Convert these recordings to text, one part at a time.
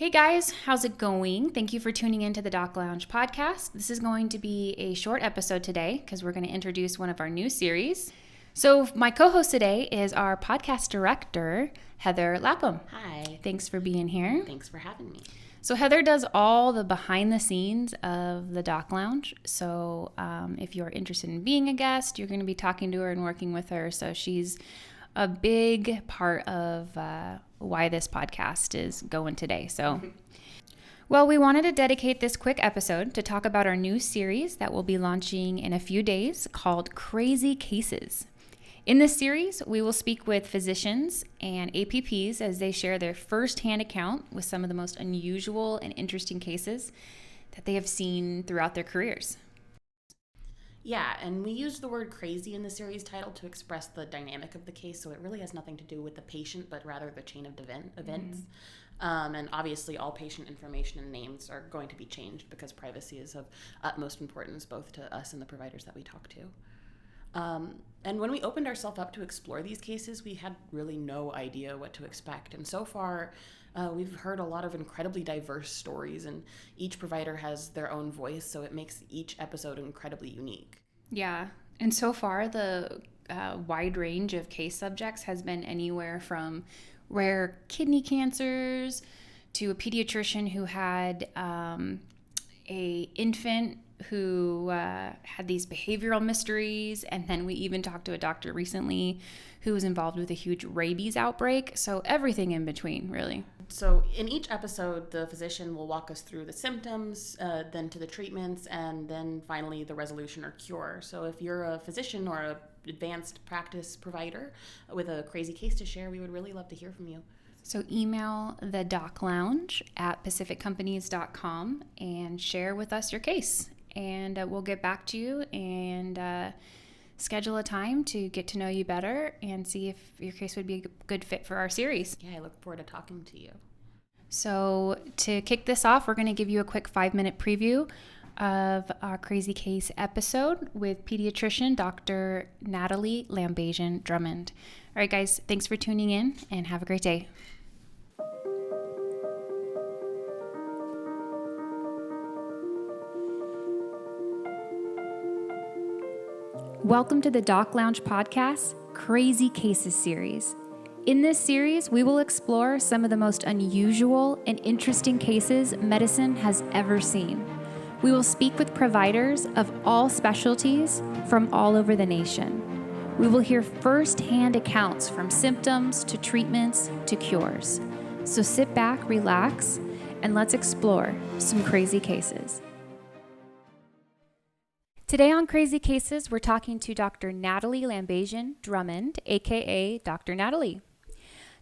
Hey guys, how's it going? Thank you for tuning into the Doc Lounge podcast. This is going to be a short episode today because we're going to introduce one of our new series. So, my co host today is our podcast director, Heather Lapham. Hi. Thanks for being here. Thanks for having me. So, Heather does all the behind the scenes of the Doc Lounge. So, if you're interested in being a guest, you're going to be talking to her and working with her. So, she's a big part of why this podcast is going today. So, well, we wanted to dedicate this quick episode to talk about our new series that will be launching in a few days called Crazy Cases. In this series, we will speak with physicians and APPs as they share their firsthand account with some of the most unusual and interesting cases that they have seen throughout their careers. Yeah, and we use the word crazy in the series title to express the dynamic of the case, so it really has nothing to do with the patient, but rather the chain of events. And obviously, all patient information and names are going to be changed because privacy is of utmost importance both to us and the providers that we talk to. And when we opened ourselves up to explore these cases, we had really no idea what to expect. And so far, we've heard a lot of incredibly diverse stories, and each provider has their own voice, so it makes each episode incredibly unique. Yeah, and so far, the wide range of case subjects has been anywhere from rare kidney cancers to a pediatrician who had a infant who had these behavioral mysteries, and then we even talked to a doctor recently who was involved with a huge rabies outbreak, so everything in between, really. So in each episode, the physician will walk us through the symptoms, then to the treatments, and then finally the resolution or cure. So if you're a physician or an advanced practice provider with a crazy case to share, we would really love to hear from you. So email the Doc Lounge at pacificcompanies.com and share with us your case. And we'll get back to you and schedule a time to get to know you better and see if your case would be a good fit for our series. Yeah, I look forward to talking to you. So to kick this off, we're going to give you a quick 5-minute preview of our Crazy Case episode with pediatrician Dr. Natalie Lambajian Drummond. All right, guys, thanks for tuning in and have a great day. Welcome to the Doc Lounge podcast, Crazy Cases series. In this series, we will explore some of the most unusual and interesting cases medicine has ever seen. We will speak with providers of all specialties from all over the nation. We will hear firsthand accounts from symptoms to treatments to cures. So sit back, relax, and let's explore some crazy cases. Today on Crazy Cases, we're talking to Dr. Natalie Lambajian Drummond, aka Dr. Natalie.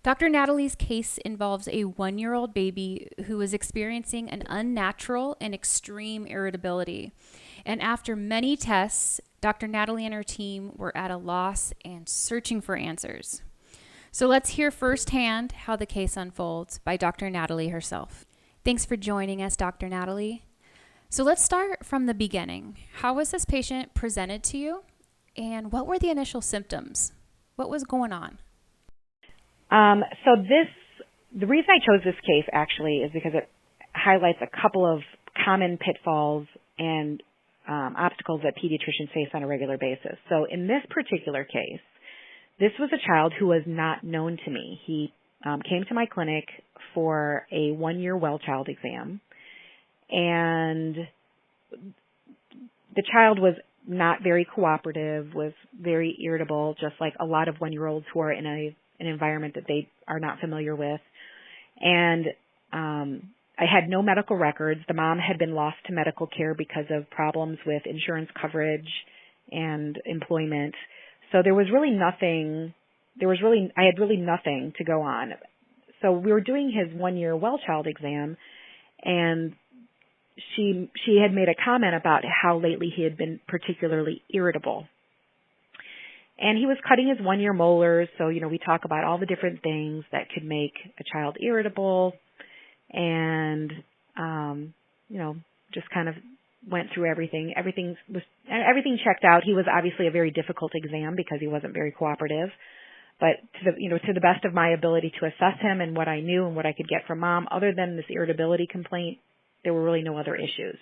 Dr. Natalie's case involves a 1-year-old baby who was experiencing an unnatural and extreme irritability. And after many tests, Dr. Natalie and her team were at a loss and searching for answers. So let's hear firsthand how the case unfolds by Dr. Natalie herself. Thanks for joining us, Dr. Natalie. So let's start from the beginning. How was this patient presented to you, and what were the initial symptoms? What was going on? The reason I chose this case actually is because it highlights a couple of common pitfalls and obstacles that pediatricians face on a regular basis. So in this particular case, this was a child who was not known to me. He came to my clinic for a 1-year well child exam. And the child was not very cooperative, was very irritable, just like a lot of 1-year-olds who are in an environment that they are not familiar with. And I had no medical records. The mom had been lost to medical care because of problems with insurance coverage and employment. So there was really nothing, I had really nothing to go on. So we were doing his 1-year well child exam, and she had made a comment about how lately he had been particularly irritable. And he was cutting his 1-year molars, so, we talk about all the different things that could make a child irritable, and, just kind of went through everything. Everything checked out. He was obviously a very difficult exam because he wasn't very cooperative. But to the best of my ability to assess him and what I knew and what I could get from mom, other than this irritability complaint, there were really no other issues.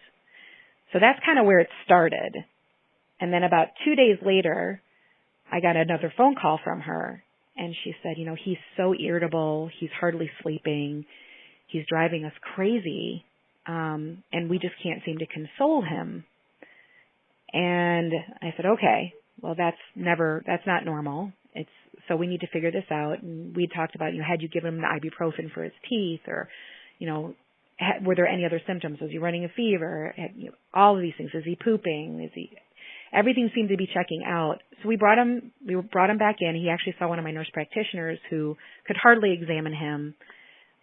So that's kind of where it started. And then about 2 days later, I got another phone call from her, and she said, he's so irritable, he's hardly sleeping, he's driving us crazy, and we just can't seem to console him. And I said, okay, well, that's not normal. So we need to figure this out. And we talked about, had you given him the ibuprofen for his teeth, or, were there any other symptoms? Was he running a fever? All of these things. Is he pooping? Everything seemed to be checking out. So we brought him back in. He actually saw one of my nurse practitioners who could hardly examine him.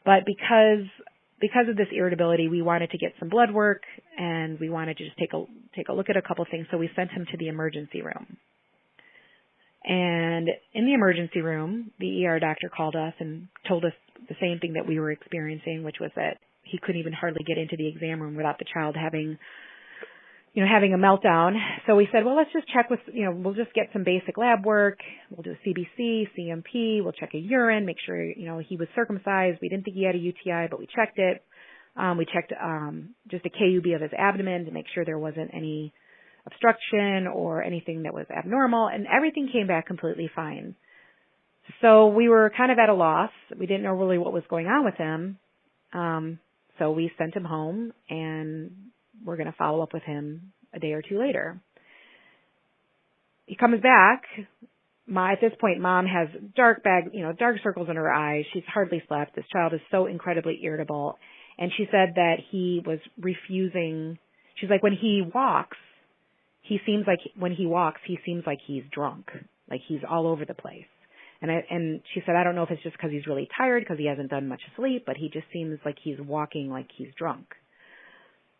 But because of this irritability, we wanted to get some blood work, and we wanted to just take a look at a couple things. So we sent him to the emergency room. And in the emergency room, the ER doctor called us and told us the same thing that we were experiencing, which was that he couldn't even hardly get into the exam room without the child having a meltdown. So we said, well, let's just check we'll just get some basic lab work. We'll do a CBC, CMP. We'll check a urine, make sure, he was circumcised. We didn't think he had a UTI, but we checked it. We checked just a KUB of his abdomen to make sure there wasn't any obstruction or anything that was abnormal, and everything came back completely fine. So we were kind of at a loss. We didn't know really what was going on with him. So we sent him home, and we're going to follow up with him a day or two later. He comes back. At this point, mom has dark circles in her eyes. She's hardly slept. This child is so incredibly irritable. And she said that he was refusing. She's like, when he seems like he's drunk, like he's all over the place. And she said, I don't know if it's just because he's really tired, because he hasn't done much sleep, but he just seems like he's walking like he's drunk.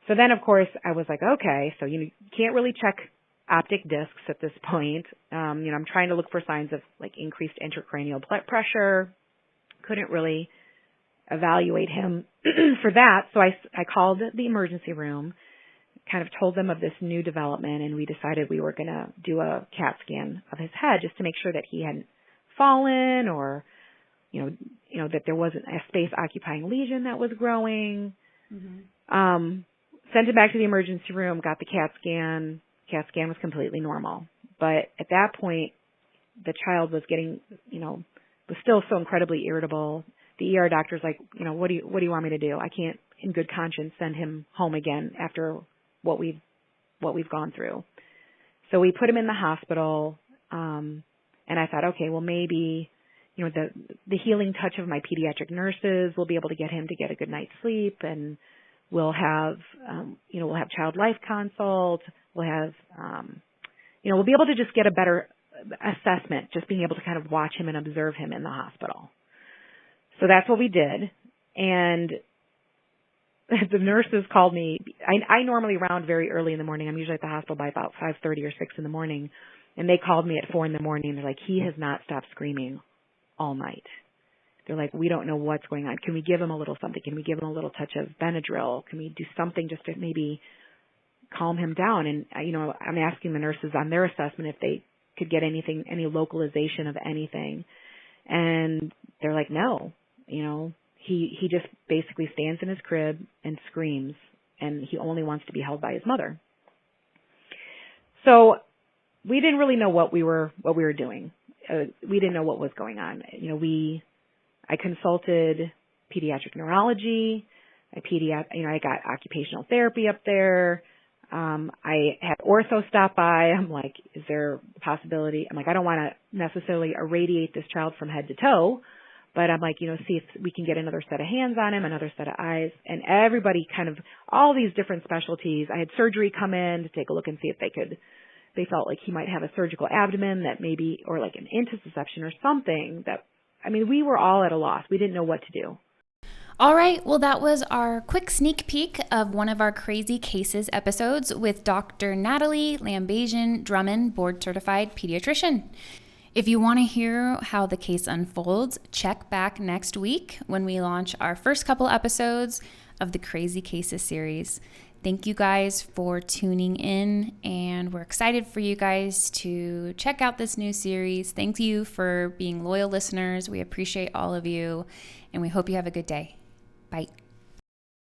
So then, of course, I was like, okay, so you can't really check optic discs at this point. I'm trying to look for signs of like increased intracranial blood pressure. Couldn't really evaluate him for that. So I called the emergency room, kind of told them of this new development, and we decided we were going to do a CAT scan of his head just to make sure that he hadn't fallen, or, that there wasn't a space-occupying lesion that was growing. Mm-hmm. Sent him back to the emergency room, got the CAT scan. CAT scan was completely normal. But at that point, the child was was still so incredibly irritable. The ER doctor's like, what do you want me to do? I can't, in good conscience, send him home again after what we've gone through. So we put him in the hospital, and I thought, okay, well, maybe, the healing touch of my pediatric nurses will be able to get him to get a good night's sleep, and we'll have child life consult. We'll have, we'll be able to just get a better assessment, just being able to kind of watch him and observe him in the hospital. So that's what we did. And the nurses called me. I normally round very early in the morning. I'm usually at the hospital by about 5:30 or 6 in the morning. And they called me at 4 in the morning. They're like, he has not stopped screaming all night. They're like, we don't know what's going on. Can we give him a little something? Can we give him a little touch of Benadryl? Can we do something just to maybe calm him down? And, I'm asking the nurses on their assessment if they could get any localization of anything. And they're like, no, he just basically stands in his crib and screams, and he only wants to be held by his mother. So we didn't really know what we were doing. We didn't know what was going on. I consulted pediatric neurology. I got occupational therapy up there. I had ortho stop by. I'm like, is there a possibility? I'm like, I don't want to necessarily irradiate this child from head to toe, but I'm like, see if we can get another set of hands on him, another set of eyes, and everybody all these different specialties. I had surgery come in to take a look and see if they felt like he might have a surgical abdomen that maybe, or like an intussusception or something we were all at a loss. We didn't know what to do. All right, well, that was our quick sneak peek of one of our Crazy Cases episodes with Dr. Natalie Lambajian Drummond, board-certified pediatrician. If you want to hear how the case unfolds, check back next week when we launch our first couple episodes of the Crazy Cases series. Thank you guys for tuning in, and we're excited for you guys to check out this new series. Thank you for being loyal listeners. We appreciate all of you, and we hope you have a good day. Bye.